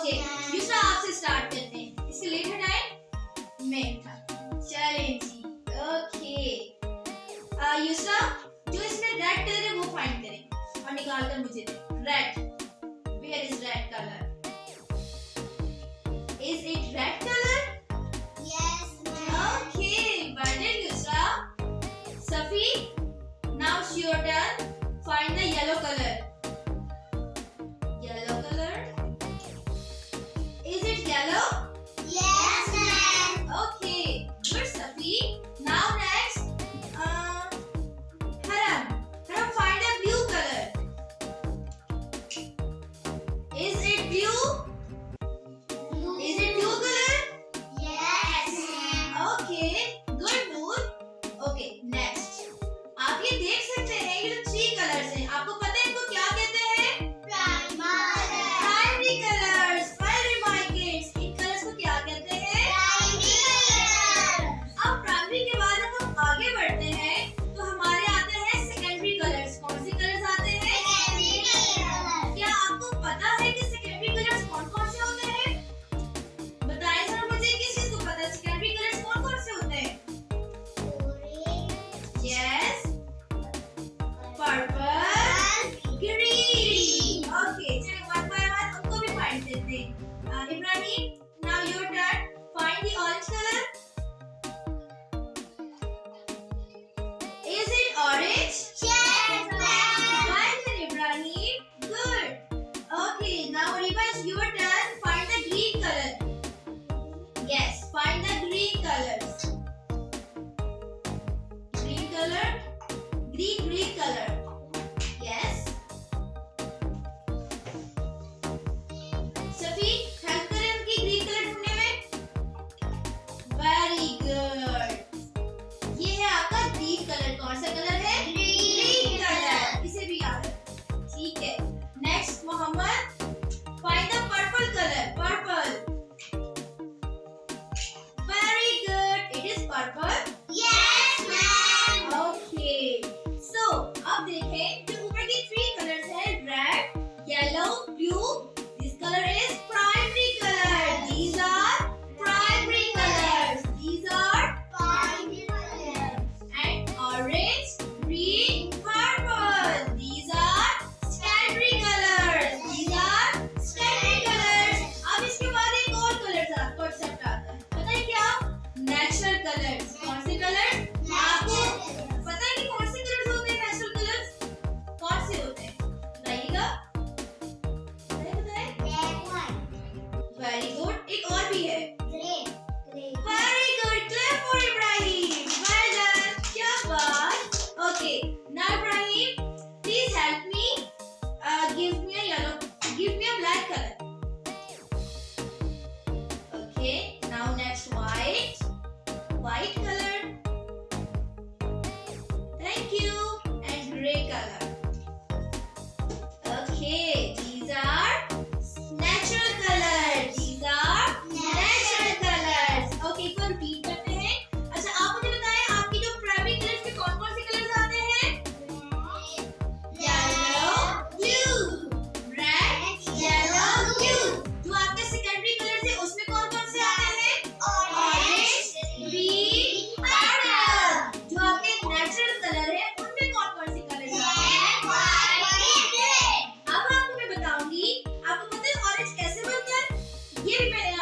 Okay दूसरा आपसे start करते हैं। इसके लेट हटाए मेन था। चलें जी ओके यूसरा जो इसमें रेड कलर है वो फाइंड करें और निकाल कर मुझे दें। Red, where is red colour? Is it red colour? Yes, ma'am. Okay, well done Yusra. Safi, now it's your turn. Find the yellow color. Yellow color. Is it yellow? Yes, ma'am. Okay, good Safi. Now next, Haram. Haram, find a blue color. Is it blue? Is it blue color? Yes, ma'am. Okay, good Noor. Okay, next. आप ये देख सकते हैं ये जो 3 colours हैं, आपको पता है इनको क्या कहते हैं? Primary colours. Very my kids, in colours को क्या कहते हैं? अब प्राइमरी के बाद जब हम आगे बढ़ते हैं तो हमारे आते हैं सेकेंडरी कलर्स। कौन से कलर्स आते हैं? क्या आपको पता है कि सेकेंडरी कलर्स कौन-कौन से होते हैं? बताएं जरा मुझे, किस चीज को पता है सेकेंडरी कलर्स कौन-कौन से होते हैं? Yes, purple, green. Okay, चलो one by one उनको भी find करते हैं। Ibrahim, now your turn. Find the orange color. Is it orange? Yes, ma'am. Well done, Ibrahim. Good. Okay, now Riba, it's your turn. Find the green color. Yes, find the green colors. Green color. Green color. Yes. Safi, help करें उनकी green color ढूंढने में। Very good. ये है आपका green color। कौन सा colour है? Green color. इसे भी याद रखो। ठीक है। Next, Mohammad, find the purple color. Purple. Very good. It is purple. Yes, ma'am. Okay. So, अब देखें जो ऊपर की 3 कलर्स हैं, red, yellow, blue. This color is primary color. These are primary colors. These are and orange, green, purple. These are secondary colors. These are secondary colors. अब इसके बाद एक और कलर कॉन्सेप्ट आता है। पता है क्या? Natural colours. कौन से कलर्स? आपको पता है कि कौन से कलर्स होते हैं? नेचुरल कलर्स कौन से होते हैं? बताइएगा। Very good. एक और भी है। Very good. Clap for Ibrahim. Well done. क्या बात। Okay now Ibrahim, please help me. Give me a black colour. Okay now next white color. Thank you. And gray color. Okay, these are natural colors. These are natural colors. Okay, एक बार repeat करते हैं। अच्छा, आप मुझे बताएं आपकी जो primary colours में कौन-कौन से कलर्स आते हैं? Yellow, blue, red, yellow, blue. जो आपके सेकेंडरी कलर्स है उसमें कौन-कौन से आते हैं? Orange, green, purple. जो आपके नेचुरल कलर है उनमें कौन-कौन से कलर्स आते हैं? अब आपको मैं बताऊंगी। आपको पता है ऑरेंज कैसे बनता है? ये भी मैंने